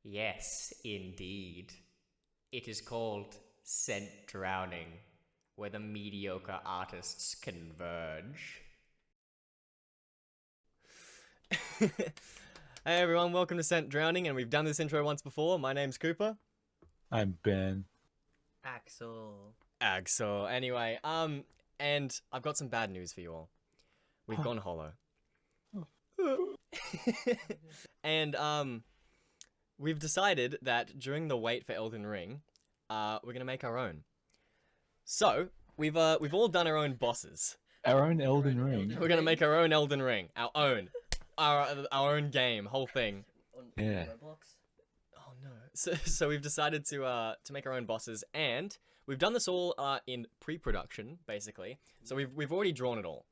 Yes, indeed. It is called Scent Drowning, where the mediocre artists converge. Hey everyone, welcome to Scent Drowning, and we've done this intro once before. My name's Cooper. I'm Ben. Axel. Anyway, and I've got some bad news for you all. We've gone hollow. And we've decided that during the wait for Elden Ring, we're gonna make our own. So we've all done our own bosses. Our own Elden Ring. We're gonna make our own Elden Ring, our own game, whole thing. Yeah. Oh no! So we've decided to make our own bosses, and we've done this all in pre-production, basically. So we've already drawn it all.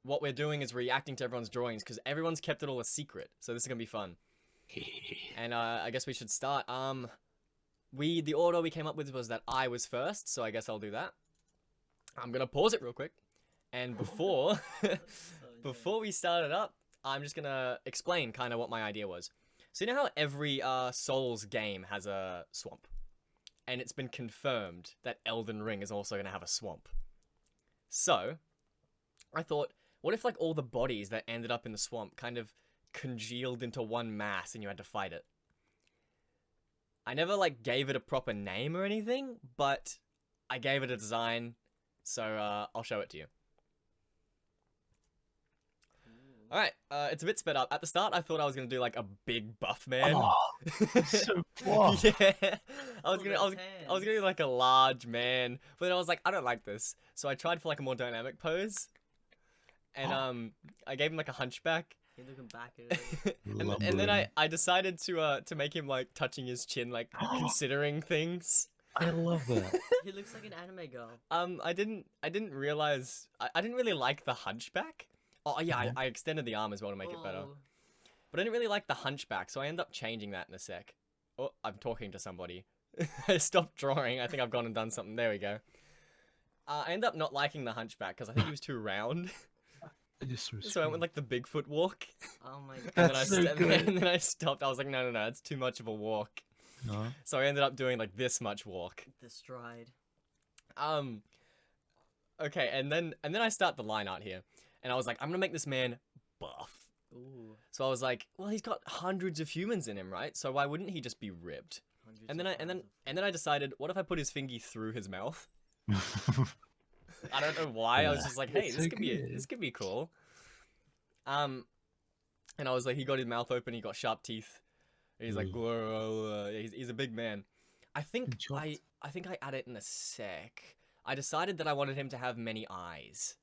What we're doing is reacting to everyone's drawings because everyone's kept it all a secret. So this is gonna be fun. And I guess we should start. The order we came up with was that I was first, so I guess I'll do that. I'm gonna pause it real quick, and before before we start it up, I'm just gonna explain kind of what my idea was. So you know how every Souls game has a swamp? And it's been confirmed that Elden Ring is also going to have a swamp. So, I thought, what if like all the bodies that ended up in the swamp kind of congealed into one mass and you had to fight it? I never like gave it a proper name or anything, but I gave it a design, so I'll show it to you. Alright, it's a bit sped up. At the start, I thought I was gonna do like a big buff man. Oh, so fluff. Yeah, I was gonna do like a large man, but then I was like, I don't like this. So I tried for like a more dynamic pose, and I gave him like a hunchback. You're looking back at it. and then I decided to make him like touching his chin, like considering things. I love that. He looks like an anime girl. I didn't realize I didn't really like the hunchback. Oh yeah, I extended the arm as well to make it better. Oh. But I didn't really like the hunchback, so I ended up changing that in a sec. Oh, I'm talking to somebody. I stopped drawing. I think I've gone and done something. There we go. I ended up not liking the hunchback because I think he was too round. So I went like the Bigfoot walk. Oh my god. And That's so good. and then I stopped. I was like, no, it's too much of a walk. No. So I ended up doing like this much walk. The stride. Okay, and then I start the line art here. And I was like, I'm gonna make this man buff. Ooh. So I was like, well, he's got hundreds of humans in him, right? So why wouldn't he just be ripped? And then I decided, what if I put his fingy through his mouth? I don't know why. I was just like, hey, It's this so could be cool. And I was like, he got his mouth open, he got sharp teeth. And he's like, whoa, he's a big man. I think I add it in a sec. I decided that I wanted him to have many eyes.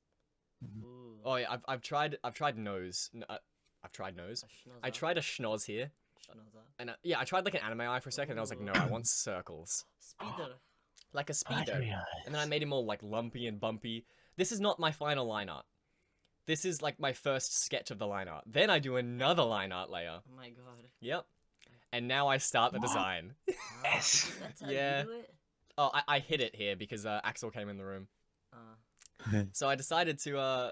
Ooh. Oh yeah, I've tried nose. I've tried nose. I tried a schnoz here. Schnauzer. And yeah, I tried like an anime eye for a second, and I was like, no, I want circles. Speeder. Like a speedo. And then I made him all like lumpy and bumpy. This is not my final line art. This is like my first sketch of the line art. Then I do another line art layer. Oh my god. Yep. And now I start the design. Yes. That's how Yeah. you do it? Oh, I hid it here because Axel came in the room. So I decided to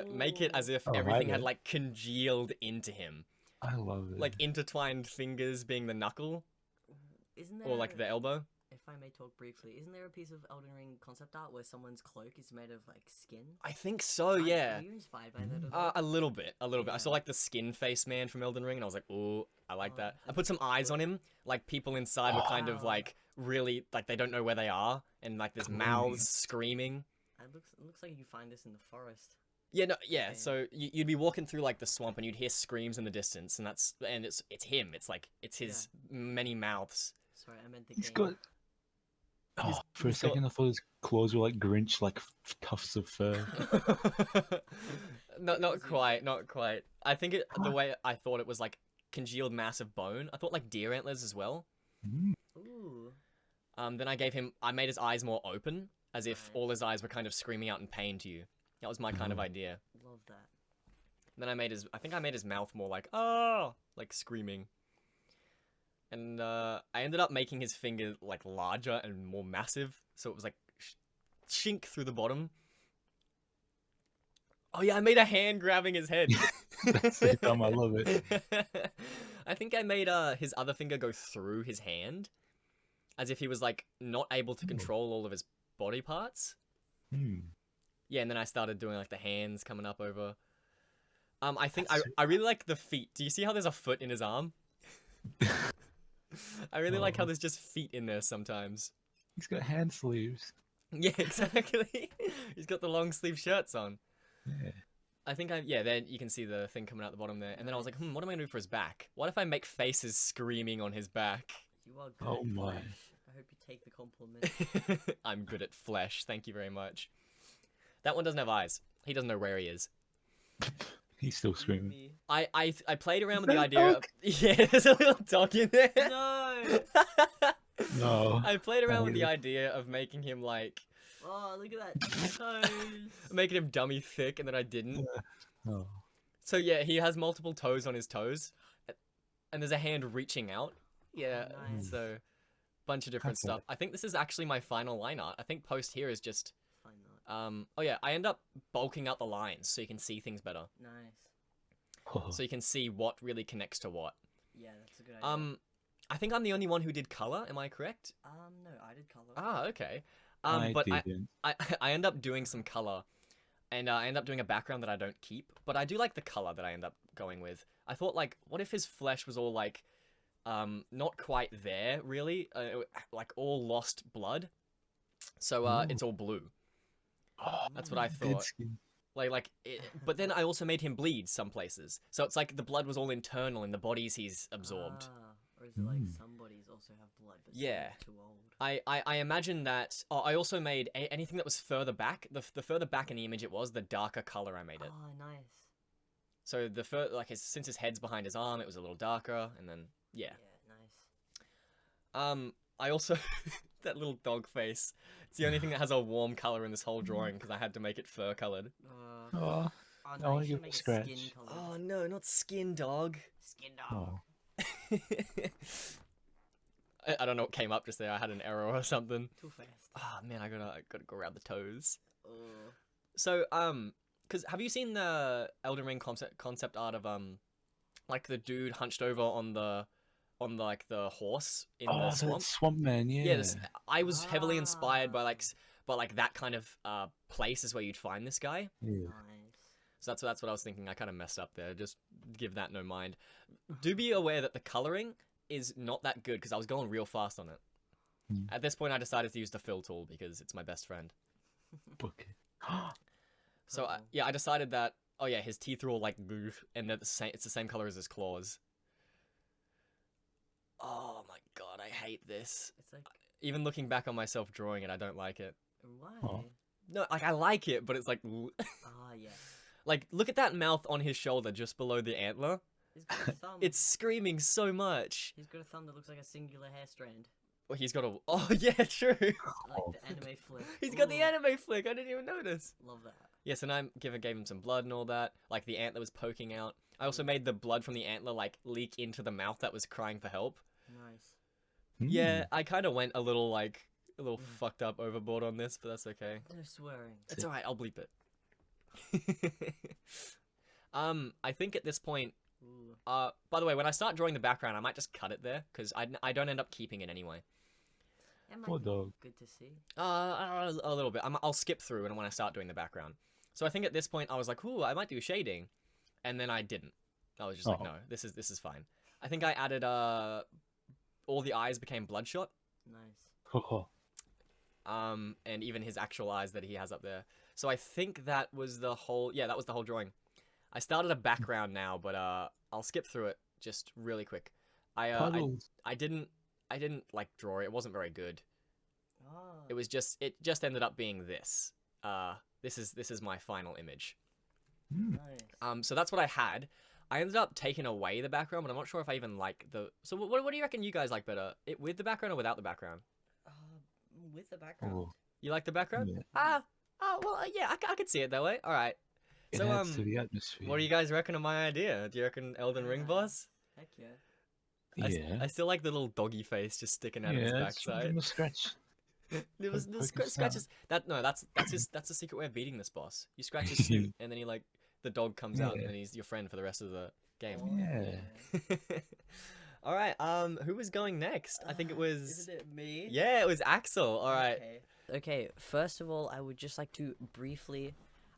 make it as if Oh, everything right had then. like congealed into him. I love it. Like intertwined fingers being the knuckle Isn't there, or like the elbow. if I may talk briefly, isn't there a piece of Elden Ring concept art where someone's cloak is made of like skin? I think so, yeah. Were you inspired by that at all? A little bit. I saw Yeah. like the skin face man from Elden Ring, and I was like, "Ooh, I like Oh, that." I that's put some eyes on cool. him. Like people inside were kind of Wow. like really like they don't know where they are, and like there's mouths screaming. It looks like you find this in the forest. Yeah, no, yeah. Okay. So you'd be walking through like the swamp, and you'd hear screams in the distance, and it's him. It's like it's his many mouths. Sorry, I meant the He's game. got. Oh, for a he's got- second, I thought his claws were like Grinch, like tufts of fur. Not Is it- quite, not quite. I think the way I thought it was like congealed mass of bone. I thought like deer antlers as well. Mm. Ooh. Then I made his eyes more open, as if Right. all his eyes were kind of screaming out in pain to you. That was my kind of idea. Love that. Then I think I made his mouth more like, oh, like screaming. And I ended up making his finger like larger and more massive, so it was like chink through the bottom. Oh yeah, I made a hand grabbing his head. That's so dumb. I love it. I think I made his other finger go through his hand, as if he was like not able to control all of his body parts. Hmm. Yeah, and then I started doing like the hands coming up over. I think That's I really like the feet. Do you see how there's a foot in his arm? I really like how Oh. there's just feet in there sometimes. He's got hand sleeves. Yeah, exactly. He's got the long sleeve shirts on. Yeah. I think yeah, then you can see the thing coming out the bottom there. And then I was like, what am I gonna do for his back? What if I make faces screaming on his back? You are good Oh at my. flesh. I hope you take the compliment. I'm good at flesh, thank you very much. That one doesn't have eyes. He doesn't know where he is. He's still screaming. Me. I played around with Is the that a idea of dog? yeah, there's a little dog in there. No! No. I played around with the Really? idea of making him like Oh, look at that toes. making him dummy thick, and then I didn't. Oh. So yeah, he has multiple toes on his toes, and there's a hand reaching out. Yeah, Nice. so bunch of different That's stuff. I think this is actually my final line art. I think post here is just Fine not. oh yeah, I end up bulking out the lines so you can see things better. Nice. Oh. So you can see what really connects to what. Yeah, that's a good idea. I think I'm the only one who did color. Am I correct? No, I did color. Ah, okay. I But didn't. I end up doing some color, and I end up doing a background that I don't keep. But I do like the color that I end up going with. I thought like, what if his flesh was all like, not quite there really, like all lost blood. So it's all blue. That's what I Dead thought. skin. But then I also made him bleed some places. So it's like the blood was all internal in the bodies he's absorbed. Or is it like Mm. some bodies also have blood, but Yeah. some are too old? I imagine that. Oh, I also made anything that was further back. The further back in the image it was, the darker color I made it. Oh, nice. So since his head's behind his arm, it was a little darker, and then yeah. Yeah, nice. I also that little dog face. It's the only thing that has a warm color in this whole drawing because I had to make it fur colored. Oh. Oh, I no, wanna you give should it a make scratch. skin color. Oh no, not skin dog. Skin dog. Oh. I don't know what came up just there. I had an error or something. Too fast. Ah man, I gotta go around the toes. Oh. So cause have you seen the Elden Ring concept art of like the dude hunched over on the like the horse in the Oh, swamp? that swamp man, yeah. Yeah, I was heavily inspired by Ah. like that kind of places where you'd find this guy. Yeah. Nice. So that's what I was thinking. I kind of messed up there. Just give that no mind. Do be aware that the coloring is not that good because I was going real fast on it. Hmm. At this point, I decided to use the fill tool because it's my best friend. Book it. So Purple. yeah, I decided that. Oh yeah, his teeth are all like blue, and they're the same. It's the same color as his claws. Oh my god, I hate this. It's like, Even looking back on myself drawing it, I don't like it. why? Oh. No, like I like it, but it's like, Ah, yeah. like look at that mouth on his shoulder just below the antler. He's got a thumb. It's screaming so much. He's got a thumb that looks like a singular hair strand. Well, he's got a. Oh yeah, true. Like Oh. the anime flick. He's got the Ooh, anime flick. I didn't even notice. Love that. Yes, and I gave him some blood and all that. Like the antler was poking out. I also made the blood from the antler like leak into the mouth that was crying for help. Nice. Yeah, I kind of went a little fucked up overboard on this, but that's okay. No swearing. It's alright. I'll bleep it. I think at this point. Ooh. By the way, when I start drawing the background, I might just cut it there because I don't end up keeping it anyway. That might Poor be dog. good to see. A little bit. I'll skip through and when I start doing the background. So I think at this point I was like, ooh, I might do shading, and then I didn't. I was just like, Oh. no, this is fine. I think I added all the eyes became bloodshot. Nice. And even his actual eyes that he has up there. So I think that was the whole. Yeah, that was the whole drawing. I started a background now, but I'll skip through it just really quick. I Puddles. didn't like draw it. It wasn't very good. Ah. It just ended up being this. This is my final image. Nice. So that's what I had. I ended up taking away the background, but I'm not sure if I even like the. So what do you reckon you guys like better? It with the background or without the background? With the background. Oh, You like the background? yeah. Yeah, I could see it that way. All right. It So adds to the atmosphere. what do you guys reckon of my idea? Do you reckon Elden Ring boss? Heck yeah. Yeah. I still like the little doggy face just sticking out of his Yeah, it's give backside. him a scratch. There was the Poke his scratches. That's the secret way of beating this boss. You scratch his suit, and then he like the dog comes out, and Yeah. then he's your friend for the rest of the game. Oh, Yeah. All right. Who was going next? I think it was. Isn't it me? Yeah, it was Axel. All right. Okay, first of all, I would just like to briefly,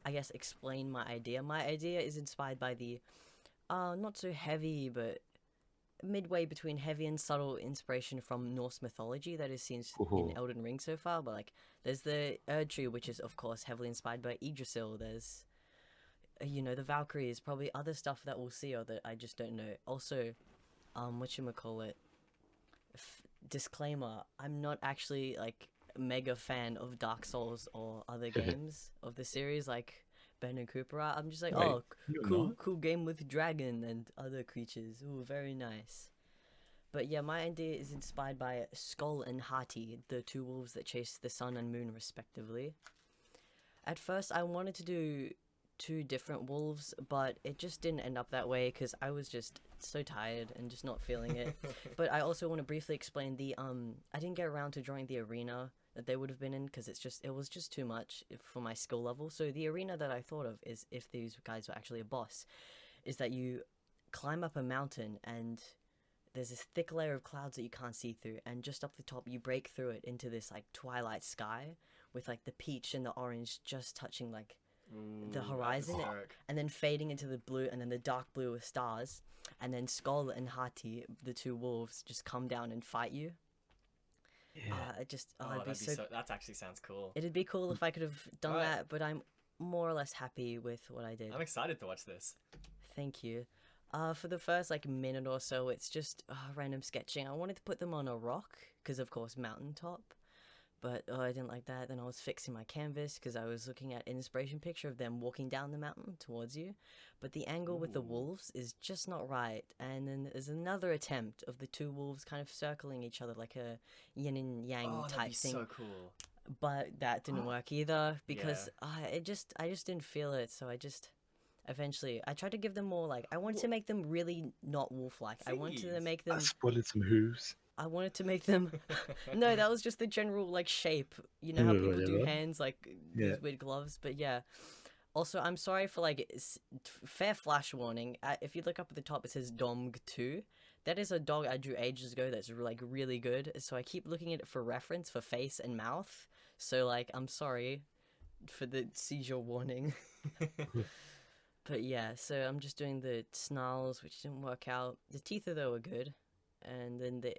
I guess, explain my idea. My idea is inspired by the, not so heavy, but midway between heavy and subtle inspiration from Norse mythology that is seen in Elden Ring so far. But, like, there's the Erd Tree, which is, of course, heavily inspired by Yggdrasil. There's, the Valkyries, probably other stuff that we'll see or that I just don't know. Also, whatchamacallit, disclaimer, I'm not actually, like, mega fan of Dark Souls or other games of the series like Ben and Cooper are. I'm just like, Wait, you're cool game with dragon and other creatures. Ooh, very nice. But yeah, my idea is inspired by Skull and Hati, the two wolves that chase the sun and moon respectively. At first, I wanted to do two different wolves, but it just didn't end up that way because I was just so tired and just not feeling it. But I also want to briefly explain the I didn't get around to drawing the arena that they would have been in because it was just too much for my skill level. So the arena that I thought of is, if these guys were actually a boss, is that you climb up a mountain and there's this thick layer of clouds that you can't see through, and just up the top you break through it into this like twilight sky with like the peach and the orange just touching like the horizon, and then fading into the blue, and then the dark blue with stars, and then Skull and Hati, the two wolves, just come down and fight you. Yeah. It'd be so. That actually sounds cool. It'd be cool if I could have done Right. that, but I'm more or less happy with what I did. I'm excited to watch this. Thank you. For the first like minute or so, it's just random sketching. I wanted to put them on a rock because, of course, mountaintop. But I didn't like that. Then I was fixing my canvas because I was looking at an inspiration picture of them walking down the mountain towards you. But the angle with the wolves is just not right. And then there's another attempt of the two wolves kind of circling each other like a yin and yang Oh, that'd type be thing. so cool. But that didn't work either because I just didn't feel it. So I just eventually I tried to give them more like I wanted to make them really not wolf-like. I wanted to Jeez. make I them. spotted some hooves. I wanted to make them. No, that was just the general like shape. You know how people do Whatever. hands like Yeah. these weird gloves, but yeah. Also, I'm sorry for like fair flash warning. If you look up at the top, it says Domg 2. That is a dog I drew ages ago. That's like really good. So I keep looking at it for reference for face and mouth. So like, I'm sorry for the seizure warning. But yeah, so I'm just doing the snarls, which didn't work out. The teeth though were good, and then the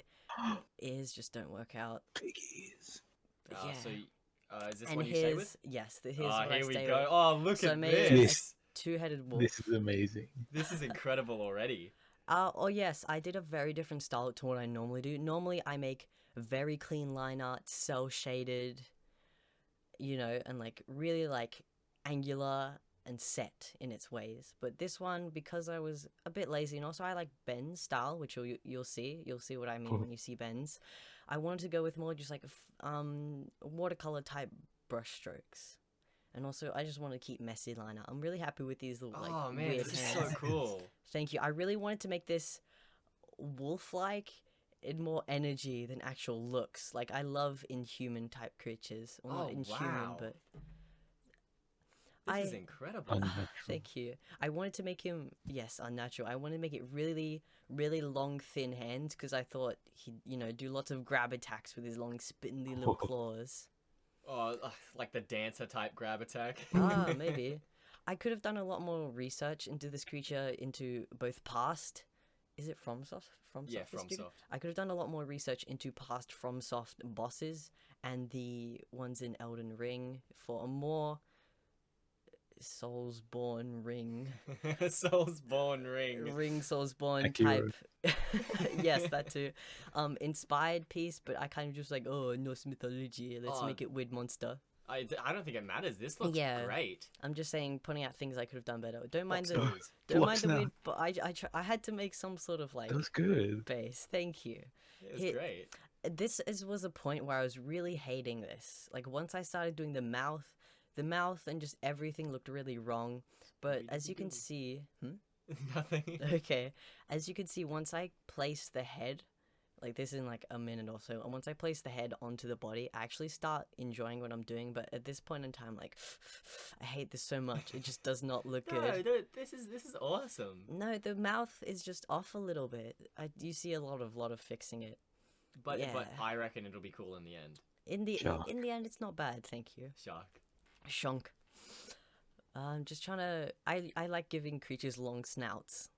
ears just don't work out. Big ears. But Ah, yeah. so, is this And what you stay with? yes, here's Oh, what I here we stay go. with. Oh, look So I at made this. a two-headed wolf. This is amazing. This is incredible already. Oh yes, I did a very different style to what I normally do. Normally I make very clean line art, cell shaded, and like really like angular and set in its ways. But this one, because I was a bit lazy, and also I like Ben's style, which you'll see what I mean when you see Ben's. I wanted to go with more just like watercolor type brush strokes. And also, I just want to keep messy line art. I'm really happy with these little like Oh man, weird this is hands. so cool. Thank you. I really wanted to make this wolf-like in more energy than actual looks. Like, I love inhuman type creatures. Well, not Oh, inhuman, wow. but... This is incredible. Unnatural. Thank you. I wanted to make him, yes, unnatural. I wanted to make it really, really long, thin hands because I thought he'd, do lots of grab attacks with his long, spindly little claws. Oh, like the dancer type grab attack. Maybe. I could have done a lot more research into this creature, into both past... Is it FromSoft? Yeah, the studio? FromSoft. I could have done a lot more research into past FromSoft bosses and the ones in Elden Ring for a more Soulsborne ring. Soulsborne ring. Ring Soulsborne type. Akira. Yes, that too. Inspired piece, but I kind of just like, oh, Norse mythology. Let's Oh. make it weird monster. I don't think it matters. This looks Yeah. great. I'm just saying, pointing out things I could have done better. Don't mind Box the, noise. don't mind Box the now. weird, but I had to make some sort of like That was good. base. Thank you. It was Hit- great. Was a point where I was really hating this. Like once I started doing the mouth and just everything looked really wrong. But as you can see, Nothing. okay, as you can see, once I placed the head, Like this in like a minute or so. And once I place the head onto the body, I actually start enjoying what I'm doing. But at this point in time, like, I hate this so much. It just does not look good. No, this is awesome. No, the mouth is just off a little bit. You see a lot of fixing it. But Yeah. I reckon it'll be cool in the end. Shark. In the end, it's not bad. Thank you. Shark. Shonk. I'm just trying to. I like giving creatures long snouts,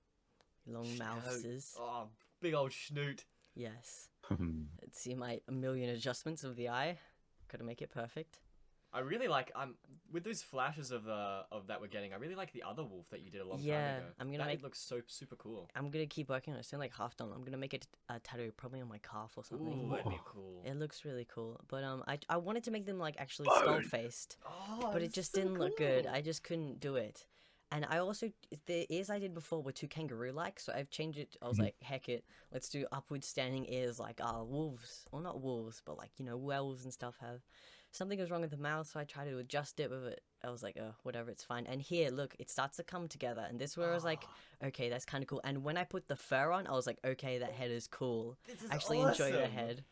long mouths. Oh, big old schnoot. Yes. Let's see my a million adjustments of the eye. Gotta make it perfect. I really like with those flashes of that we're getting. I really like the other wolf that you did a long time Yeah, ago. I'm gonna that make- looks so super cool. I'm gonna keep working on it. It's only like half done. I'm gonna make it a tattoo, probably on my calf or something. Ooh, that'd be cool. It looks really cool. But I wanted to make them like actually skull faced, Oh, but it it's just so didn't look good. cool. I just couldn't do it. And I also the ears I did before were too kangaroo-like, so I've changed it. I was like, heck it, let's do upward standing ears like wolves, or not wolves, but like werewolves and stuff have. Something was wrong with the mouth, so I tried to adjust it with it. I was like, oh, whatever, it's fine. And here, look, it starts to come together, and this is where I was like, okay, that's kind of cool. And when I put the fur on, I was like, okay, that head is cool. This is Actually enjoy the awesome. head.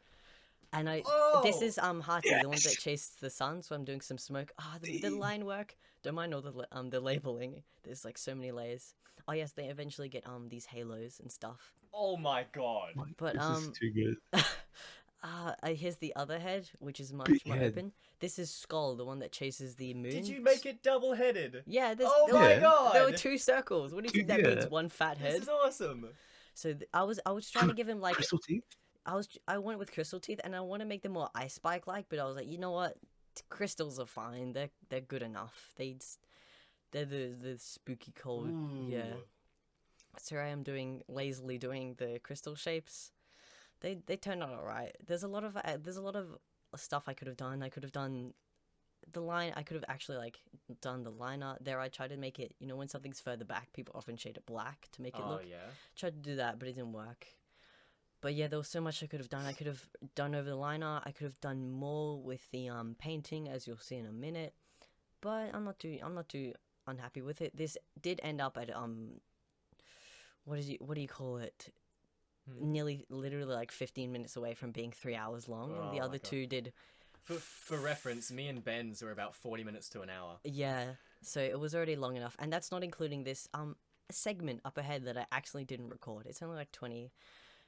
And this Oh! is Hearty, the one that chased the sun. So I'm doing some smoke. The line work. Don't mind all the labeling. There's like so many layers. Oh yes, they eventually get these halos and stuff. Oh my god. But this is too good. here's the other head, which is much Big more head. open. This is Skull, the one that chases the moon. Did you make it double-headed? Yeah. Oh there, my Yeah. god. there were two circles. What do you think that Yeah. means? One fat This head. is awesome. So I was trying to give him like Crystal teeth. I went with crystal teeth, and I want to make them more ice spike like, but I was like, you know what, crystals are fine. They're good enough. They're the spooky cold. Yeah. Ooh. So I am lazily doing the crystal shapes. They turned out alright. There's a lot of stuff I could have done. I could have done the line. I could have actually like done the line art there. I tried to make it. When something's further back, people often shade it black to make it Oh look. yeah. Tried to do that, but it didn't work. But yeah, there was so much I could have done. I could have done over the line art. I could have done more with the painting, as you'll see in a minute. But I'm not too unhappy with it. This did end up at what do you call it? Nearly, literally like 15 minutes away from being 3 hours long. Oh And the my other God. two did. For reference, me and Ben's were about 40 minutes to an hour. Yeah, so it was already long enough, and that's not including this segment up ahead that I actually didn't record. It's only like 20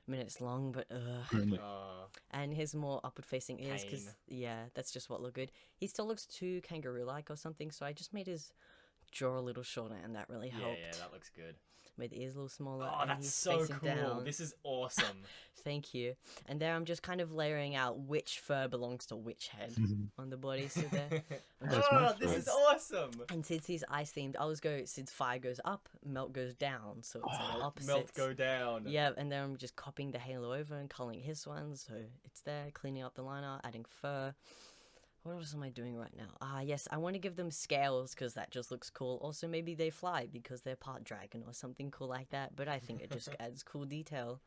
minutes long, but Really. and his more upward facing ears, because Pain. yeah, that's just what looked good. He still looks too kangaroo like or something, so I just made his jaw a little shorter, and that really helped. Yeah, that looks good. Made the ears a little smaller. Oh, and that's he's so facing cool. down. This is awesome. Thank you. And there I'm just kind of layering out which fur belongs to which head on the body. So there. I'm just- my Oh, this fault. is awesome. and since he's ice themed, I always go since fire goes up, melt goes down. So it's like opposites. Melt go down. Yeah, and then I'm just copying the halo over and coloring his one, so it's there, cleaning up the liner, adding fur. What else am I doing right now? Yes, I want to give them scales because that just looks cool. Also, maybe they fly because they're part dragon or something cool like that, but I think it just adds cool detail.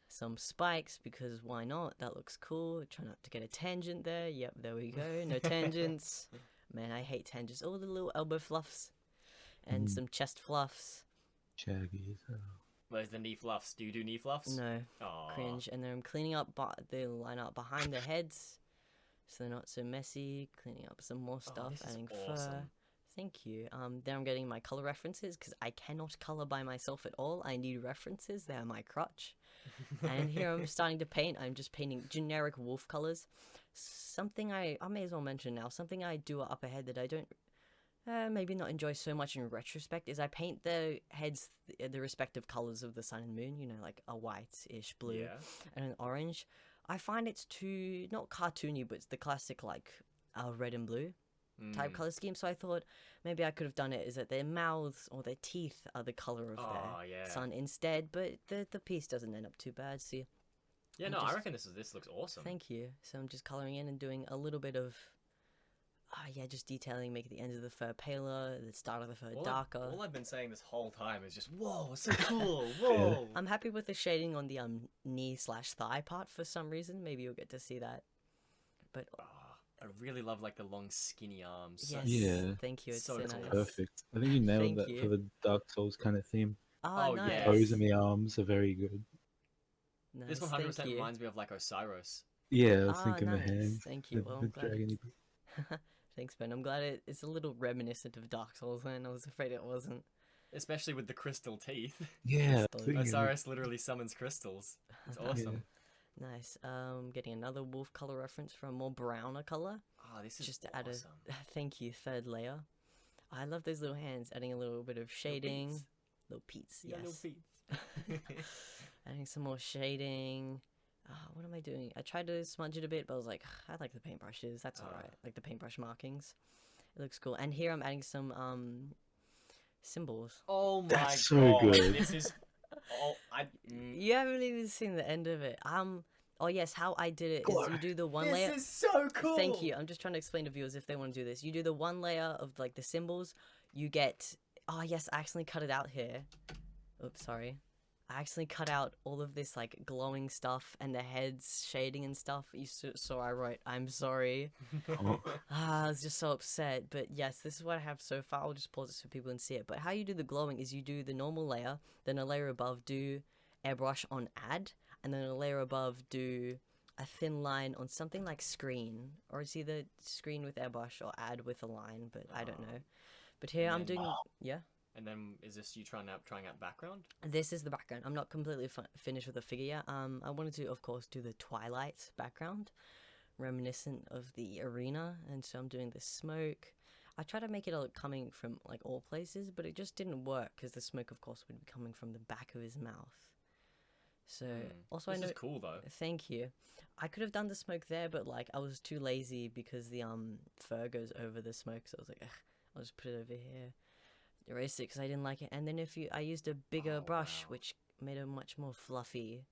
Some spikes because why not? That looks cool. Try not to get a tangent there. Yep, there we go. No tangents. Man, I hate tangents. All the little elbow fluffs and some chest fluffs. Shaggy as hell. Where's the knee fluffs? Do you do knee fluffs? No. Aw. Cringe. And then I'm cleaning up the line up behind the heads so they're not so messy. Cleaning up some more stuff, this is adding awesome. fur. Thank you. Then I'm getting my color references because I cannot color by myself at all. I need references. They're my crutch. And here I'm starting to paint. I'm just painting generic wolf colors. Something I may as well mention now. Something I do up ahead that I don't maybe not enjoy so much in retrospect is I paint the heads the respective colors of the sun and moon. Like a white-ish blue Yeah. and an orange. I find it's too not cartoony, but it's the classic like red and blue type Mm. color scheme. So I thought maybe I could have done it is that their mouths or their teeth are the color of Oh, their yeah. sun instead. But the piece doesn't end up too bad. See, Yeah, I'm no, I just- reckon this looks awesome. thank you. So I'm just coloring in and doing a little bit of. Just detailing, make the ends of the fur paler, the start of the fur darker. All I've been saying this whole time is just, whoa, it's so cool, whoa. I'm happy with the shading on the knee/thigh part for some reason. Maybe you'll get to see that. But Ah, I really love like the long skinny arms. So- yes, Yeah. thank you. It's So so cool. nice. Perfect. I think you nailed Thank that you. for the Dark Souls kind of theme. Oh, Oh, nice. yes. Toes and the arms are very good. Nice, This thank 100% you. reminds me of like Osiris. Yeah, I was Ah, thinking the nice. hands. Thank you. Well, The I'm glad. dragon. Thanks, Ben. I'm glad it's a little reminiscent of Dark Souls, and I was afraid it wasn't. Especially with the crystal teeth. Yeah, Crystal. thinking of it. Osiris literally summons crystals. It's awesome. Nice. Getting another wolf color reference for a more browner color. Oh, this is Just to add awesome. a thank you third layer. I love those little hands, adding a little bit of shading. Little peats, Yeah, yes. little feet. Adding some more shading. What am I doing? I tried to smudge it a bit, but I was like, I like the paintbrushes. That's alright. Like the paintbrush markings. It looks cool. And here I'm adding some symbols. Oh my That's so god. good. This is. Oh, You haven't even seen the end of it. Oh yes, how I did it is you do the one layer. This is so cool. Thank you. I'm just trying to explain to viewers if they want to do this. You do the one layer of like the symbols. You get. Oh yes, I accidentally cut it out here. Oops, sorry. I accidentally cut out all of this like glowing stuff and the heads shading and stuff. So I wrote, I'm sorry. Oh, I was just so upset. But yes, this is what I have so far. I'll just pause it so people can see it. But how you do the glowing is you do the normal layer, then a layer above do airbrush on add, and then a layer above do a thin line on something like screen. Or it's either screen with airbrush or add with a line, but I don't know. But here And I'm then- doing, yeah. And then is this you trying out background? This is the background. I'm not completely finished with the figure yet. I wanted to, of course, do the Twilight background, reminiscent of the arena, and so I'm doing the smoke. I tried to make it all coming from like all places, but it just didn't work because the smoke, of course, would be coming from the back of his mouth. So also, This I know. is cool though. Thank you. I could have done the smoke there, but like I was too lazy because the fur goes over the smoke, so I was like, ugh, I'll just put it over here. Erase it because I didn't like it, and then I used a bigger brush, wow. which made it much more fluffy,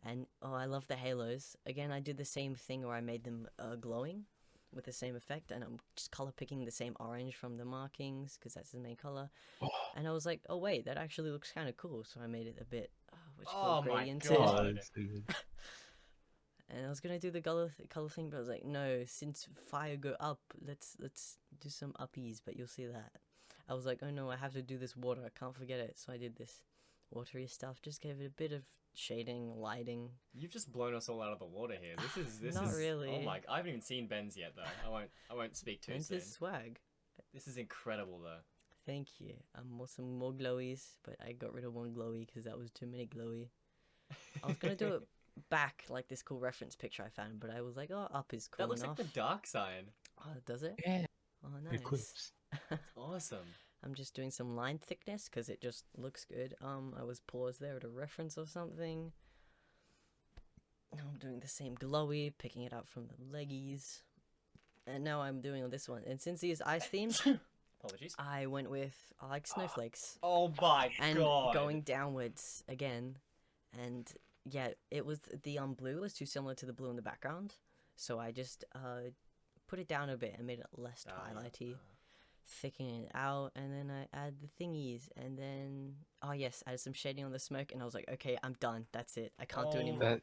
and I love the halos. Again, I did the same thing where I made them glowing with the same effect, and I'm just color picking the same orange from the markings because that's the main color. And I was like, oh wait, that actually looks kind of cool, so I made it a bit Oh my gradiented. God. oh, that's so good. And I was gonna do the color thing, but I was like, no, since fire go up, let's do some uppies, but you'll see that. I was like, oh no, I have to do this water. I can't forget it. So I did this watery stuff. Just gave it a bit of shading, lighting. You've just blown us all out of the water here. This Not is really. Oh my! I haven't even seen Ben's yet though. I won't speak too And soon. this swag. This is incredible though. Thank you. Some more glowies, but I got rid of one glowy because that was too many glowy. I was gonna do it back like this cool reference picture I found, but I was like, oh, up is cool That looks enough. like the dark sign. Oh, does it? Yeah, Oh, the nice. eclipse. Awesome. I'm just doing some line thickness because it just looks good. I was paused there at a reference or something. Now I'm doing the same glowy, picking it out from the leggies. And now I'm doing this one. And since these ice themes, Apologies. I went with, I like snowflakes. Oh my And god. going downwards again. And yeah, it was, the blue was too similar to the blue in the background. So I just put it down a bit and made it less twilighty. Thicken it out, and then I add the thingies, and then oh yes, added some shading on the smoke, and I was like, okay, I'm done. That's it. I can't do anymore. That,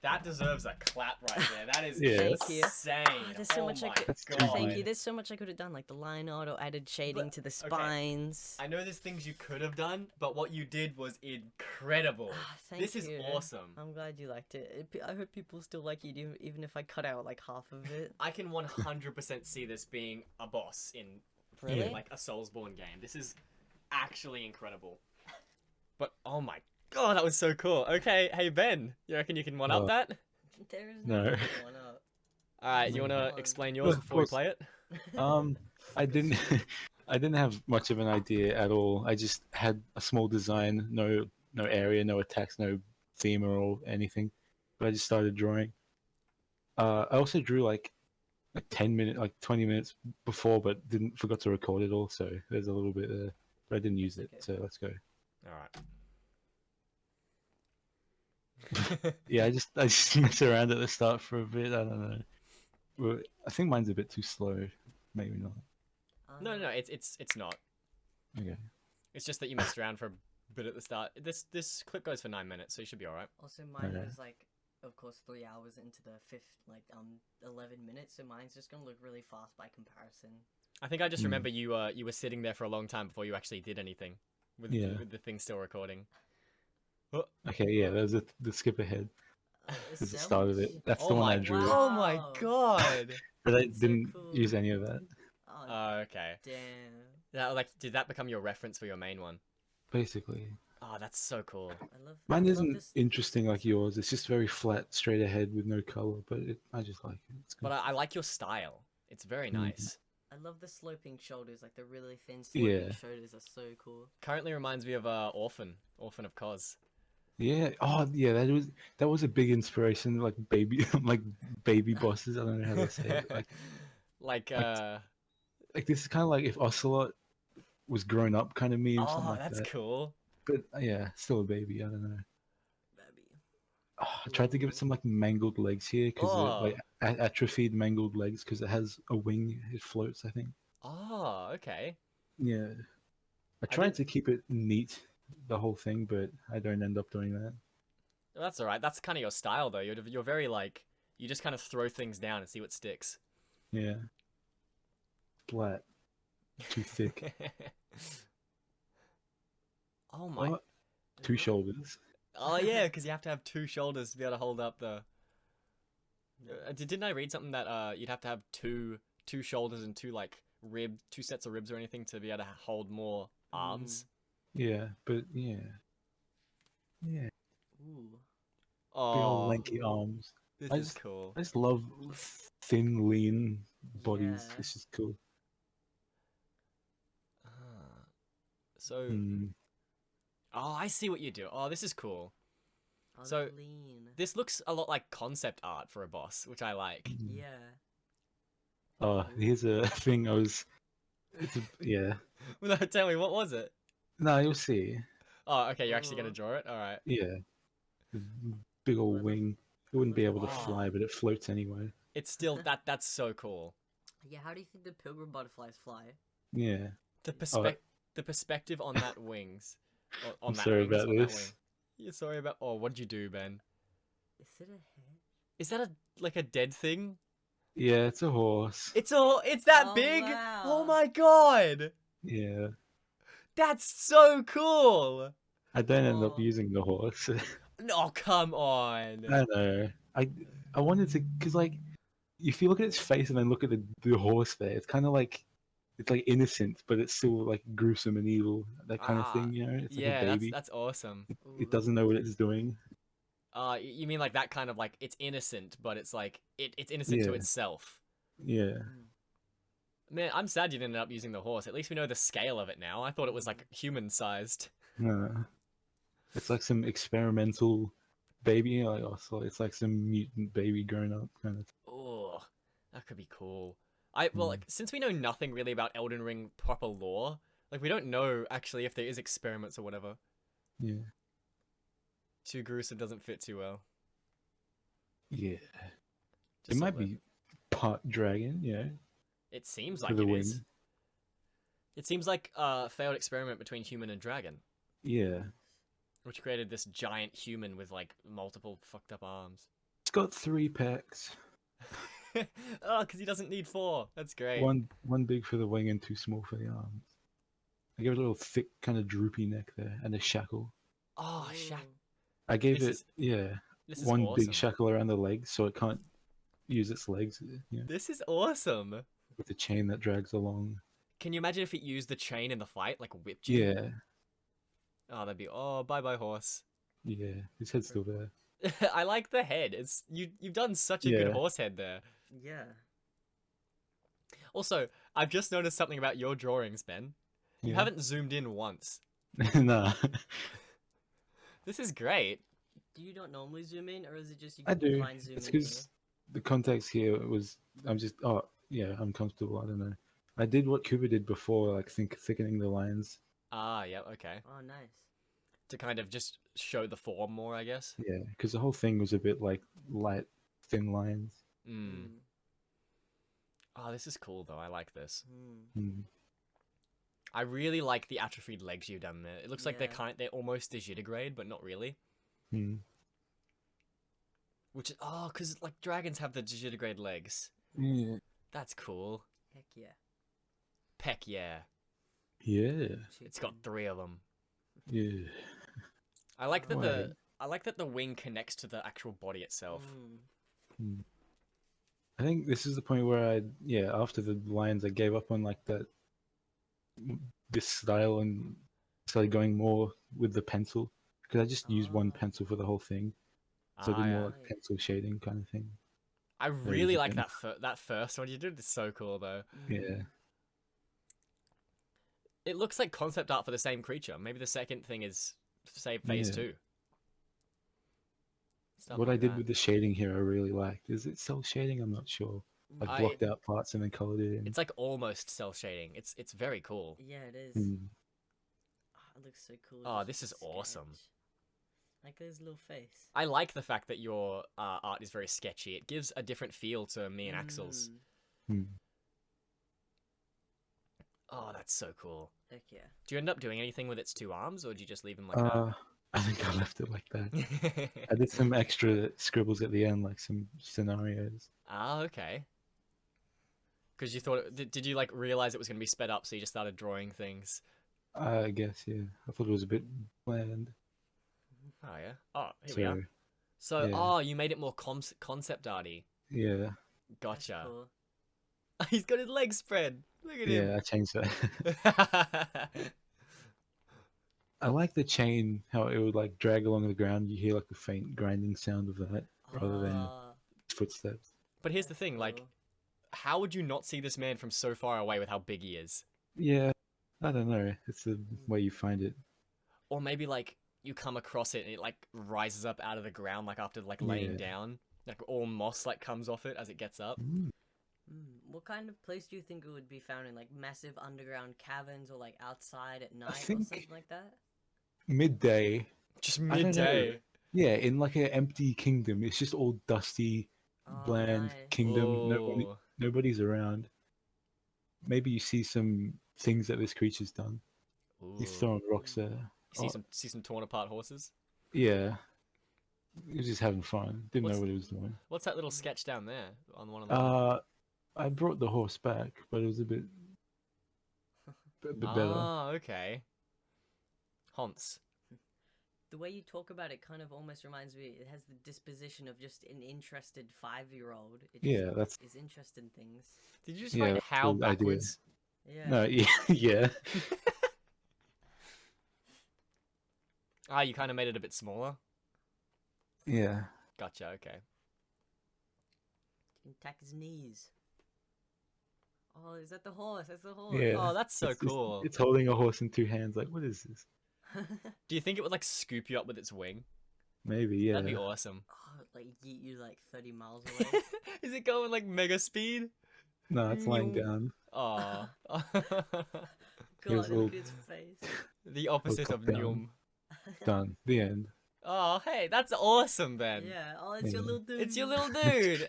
That deserves a clap right there. That is Yeah. Thank you. insane. There's so oh much my I could. That's too god. Thank good. you. There's so much I could have done, like the line art or added shading But- to the okay. spines. I know there's things you could have done, but what you did was incredible. Thank This is you. awesome. I'm glad you liked it. I hope people still like it, even if I cut out like half of it. I can 100% see this being a boss in Really? like a Soulsborne game. This is actually incredible. But oh my god, that was so cool. Okay, hey Ben, you reckon you can one up Oh. that? There is No. one up. All right, you want to on. explain yours Of before we course. play it? I didn't, I didn't have much of an idea at all. I just had a small design, no area, no attacks, no theme or anything. But I just started drawing. I also drew like 10 minutes, like 20 minutes before, but forgot to record it all. So there's a little bit there, but I didn't use it. Okay. So let's go. All right. Yeah, I just mess around at the start for a bit. I don't know. Well, I think mine's a bit too slow. Maybe not. No, it's not. Okay. It's just that you messed around for a bit at the start. This clip goes for 9 minutes, so you should be all right. Also, mine Okay. was like, of course, 3 hours into the fifth, 11 minutes. So mine's just gonna look really fast by comparison. I think I just Hmm. remember you were sitting there for a long time before you actually did anything with, Yeah. with the thing still recording. Okay, yeah, there's the skip ahead. At the start of it. That's Oh the one my, I drew. oh my Wow. god. But I That's so didn't cool. use any of that. Oh, Okay. damn. That, like, did that become your reference for your main one? Basically, Oh, that's so cool. mine I love isn't this. interesting like yours. It's just very flat, straight ahead with no color. But I just like it. It's good. But I like your style. It's very Mm. nice. I love the sloping shoulders, like the really thin sloping Yeah. shoulders are so cool. Currently reminds me of Orphan of Cos. Yeah. Oh, yeah. That was a big inspiration. Like baby, like baby bosses. I don't know how to say it. Like, Like this is kind of like if Ocelot was grown up, kind of meme, something oh, like that's that. cool. But yeah, still a baby. I don't know. Baby. Oh, I tried to give it some like mangled legs here because Oh. like atrophied mangled legs because it has a wing. It floats. I think. Oh, okay. Yeah. I I tried didn't- to keep it neat, the whole thing, but I don't end up doing that. Well, that's all right. That's kind of your style, though. You're very like you just kind of throw things down and see what sticks. Yeah. Flat. Too thick. Oh my. Oh, two shoulders. Oh yeah, because you have to have two shoulders to be able to hold up the. Didn't I read something that you'd have to have two shoulders and two sets of ribs or anything to be able to hold more arms? Yeah, but yeah. Yeah. Ooh. Big old Oh, lanky arms. this I is just- cool. I just love thin, lean bodies. Yeah. It's just cool. Ah. So, Mm. oh, I see what you do. Oh, this is cool. Oh, So- lean. This looks a lot like concept art for a boss, which I like. Yeah. Oh, here's a thing I was. Yeah. Well, no, tell me, what was it? No, you'll see. Oh, okay, you're actually gonna Oh. draw it. All right. Yeah. Big old wing. It wouldn't be able to Oh. fly, but it floats anyway. It's still that's so cool. Yeah, how do you think the pilgrim butterflies fly? Yeah. The perspective on that wings, on I'm that sorry wings, about on that this. wing. You're sorry about. Oh, what'd you do, Ben? Is it a head? Is that like a dead thing? Yeah, it's a horse. It's that Oh, big. wow. Oh my god, Yeah. that's so cool. I don't end up Oh. using the horse. No, come on. I know. I wanted to, cause like, if you look at its face and then look at the horse there, it's kind of like, it's like innocent, but it's still like gruesome and evil, that kind of Ah, thing, you know? It's like Yeah, a baby. that's awesome. It doesn't know what it's doing. You mean like that kind of like it's innocent, but it's like it's innocent to Yeah. itself. Yeah. Man, I'm sad you didn't end up using the horse. At least we know the scale of it now. I thought it was like human sized. No. It's like some experimental baby, you know, like also it's like some mutant baby grown up kind of. Oh, that could be cool. Well, like since we know nothing really about Elden Ring proper lore, like we don't know actually if there is experiments or whatever. Yeah. Too gruesome doesn't fit too well. Yeah. It Just a might little- be part dragon, you know, It seems for like the it wing. is. It seems like a failed experiment between human and dragon, Yeah. which created this giant human with like multiple fucked up arms. It's got 3 packs. Oh, because he doesn't need 4. That's great. One big for the wing and 2 small for the arms. I gave it a little thick, kind of droopy neck there, and a shackle. Oh, Shaq. I gave This it is one awesome. big shackle around the legs, so it can't use its legs. You know, This is awesome. with the chain that drags along. Can you imagine if it used the chain in the fight, like whipped you? Yeah, Oh, that'd be bye bye horse. yeah. His head's still there. I like the head. It's you've done such a good Yeah. horse head there. Yeah. Also, I've just noticed something about your drawings, Ben. You Yeah. haven't zoomed in once. Nah, This is great. Do you not normally zoom in, or is it just you I do. find zoom It's in here? because the context here was. I'm just. Oh, yeah. I'm comfortable. I don't know. I did what Cooper did before, like thickening the lines. Ah, yeah, okay. Oh, nice. To kind of just show the form more, I guess. Yeah, because the whole thing was a bit like light, thin lines. Mm. Oh, this is cool though. I like this. Hmm. I really like the atrophied legs you've done there. It looks like Yeah. they're almost digitigrade, but not really. Hmm. Which is because like dragons have the digitigrade legs. Yeah. That's cool. Heck yeah. Peck yeah. Yeah. It's got 3 of them. Yeah. I like that Wait. I like that the wing connects to the actual body itself. Hmm. I think this is the point where after the lines, I gave up on like this style and started going more with the pencil because I just used one Oh. pencil for the whole thing, so I Ah, did more yeah. like pencil shading kind of thing. I Very really like different. that first one you did. It's so cool though. Yeah. It looks like concept art for the same creature. Maybe the second thing is say phase Yeah. 2. Stuff What I like did that. with the shading here, I really liked. Is it cell shading? I'm not sure. I I- blocked out parts and then colored it in. It's like almost cell shading. It's very cool. Yeah, it is. Hmm. Oh, it looks so cool. Oh, just this with is the awesome. sketch. Like his little face. I like the fact that your art is very sketchy. It gives a different feel to me and Axel's. Mm, Hmm. Oh, that's so cool. Heck yeah. Do you end up doing anything with its 2 arms, or do you just leave them like I think I left it like that. that? I did some extra scribbles at the end, like some scenarios. Ah, okay. Because you thought, did you like realize it was going to be sped up, so you just started drawing things? I guess, yeah. I thought it was a bit bland. Oh yeah. Oh, here we are. So, So, yeah. oh, you made it more concept arty. yeah. That's Gotcha. cool. He's got his legs spread. Look at Yeah, I changed that. him. I like the chain, how it would like drag along the ground. You hear like the faint grinding sound of that rather than Ah, footsteps. But here's the that's thing, like, cool. how would you not see this man from so far away with how big he is? Yeah, I don't know. It's the way you find it. Or maybe like you come across it and it like rises up out of the ground like after like laying Yeah. down. Like all moss like comes off it as it gets up. Mm. What kind of place do you think it would be found in? Like massive underground caverns or like outside at night or think- something like that? Midday. Just don't know. midday. Yeah, in like an empty kingdom. It's just all dusty, Oh, bland nice. kingdom. Whoa. Nobody's around. Maybe you see some things that this creature's done. He's Ooh. throwing rocks there. See Oh, some torn apart horses. yeah. He was just having fun. Didn't What's- know what he was doing. What's that little sketch down there on one of the? I brought the horse back, but it was a bit better. Ah, okay. Hans. The way you talk about it kind of almost reminds me. It has the disposition of just an interested 5-year-old. It just Yeah, that's is interested in things. Did you just Yeah, write that's how the idea. backwards? Yeah. no, yeah, yeah. Ah, you kind of made it a bit smaller. Yeah. Gotcha. Okay. You can tack his knees. Oh, is that the horse? That's the horse. Yeah. Oh, that's so It's just- cool. it's holding a horse in 2 hands. Like, what is this? Do you think it would like scoop you up with its wing? Maybe, yeah. That'd be awesome. Oh, like yeet you like 30 miles away. Is it going like mega speed? No, it's lying Meow. down. Oh. Here's God, all- look at his face. The opposite of top down. Nyum. Done. The end. Oh, hey, that's awesome, Ben. Yeah, oh, it's your Yeah. little dude. It's your little dude.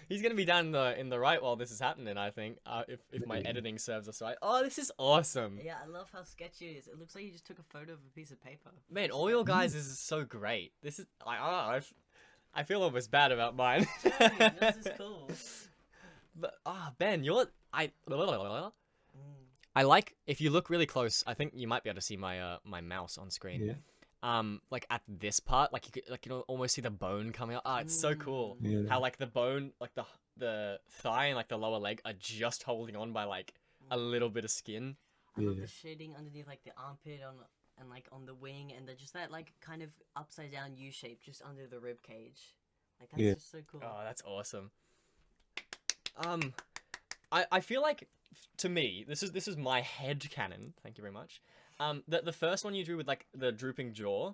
He's gonna be down in the right while this is happening. I think if my Maybe. editing serves us right. Oh, this is awesome, Yeah, I love how sketchy it is. It looks like you just took a photo of a piece of paper. man. All your guys is so great. This is I feel almost bad about mine. This is cool. But Ben, you're Mm. I like if you look really close. I think you might be able to see my my mouse on screen. Yeah. Like at this part, like you could like you know almost see the bone coming out. Ah, it's so cool. Yeah. How like the bone, like the thigh and like the lower leg are just holding on by like a little bit of skin. I love Yeah. the shading underneath like the armpit on and like on the wing and just that like kind of upside down U shape just under the rib cage. Like that's Yeah. just so cool. Oh, that's awesome. I feel like to me this is my head canon. Thank you very much. The first one you drew with like the drooping jaw.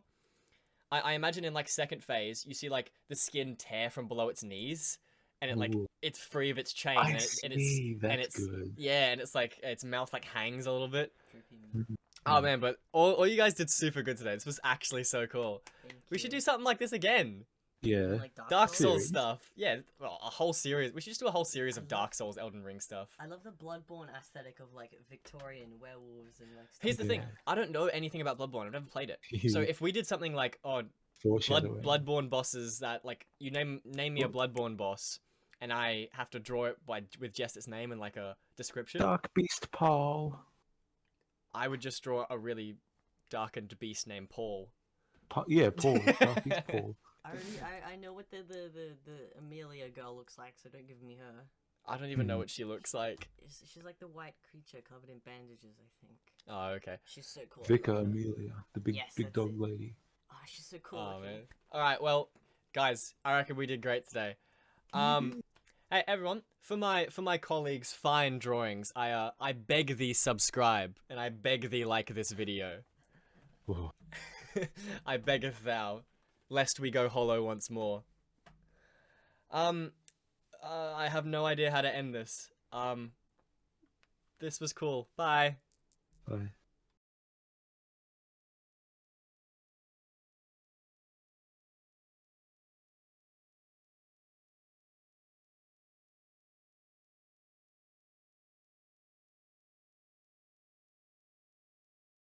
I imagine in like second phase you see like the skin tear from below its knees, and it like Ooh. it's free of its chain. I and see. and That's it's good. yeah, and it's like its mouth like hangs a little bit. Droopy. Oh man, but all you guys did super good today. This was actually so cool. Thank We should you. do something like this again. Yeah. Like Dark Souls Series? stuff. Yeah, well, a whole series. We should just do a whole series of I love- Dark Souls, Elden Ring stuff. I love the Bloodborne aesthetic of like Victorian werewolves and like stuff. Here's the thing. Yeah. I don't know anything about Bloodborne. I've never played it. So if we did something like Foreshadowing. Bloodborne bosses that like you name me a Bloodborne boss, and I have to draw it with just its name and like a description, Dark Beast Paul. I would just draw a really darkened beast named Paul. Yeah, Paul. Drawfee's Paul. I know what the Amelia girl looks like, so don't give me her. I don't even know what she looks like. She's like the white creature covered in bandages, I think. Oh, okay. She's so cool. Vicar Amelia, the big Yes, big that's dog it. lady. Oh, she's so cool. Oh looking. man. All right, well, guys, I reckon we did great today. Hey everyone, for my colleagues' fine drawings, I beg thee subscribe and I beg thee like this video. Whoa. I beggeth thou, lest we go hollow once more. I have no idea how to end this. This was cool. Bye. Bye.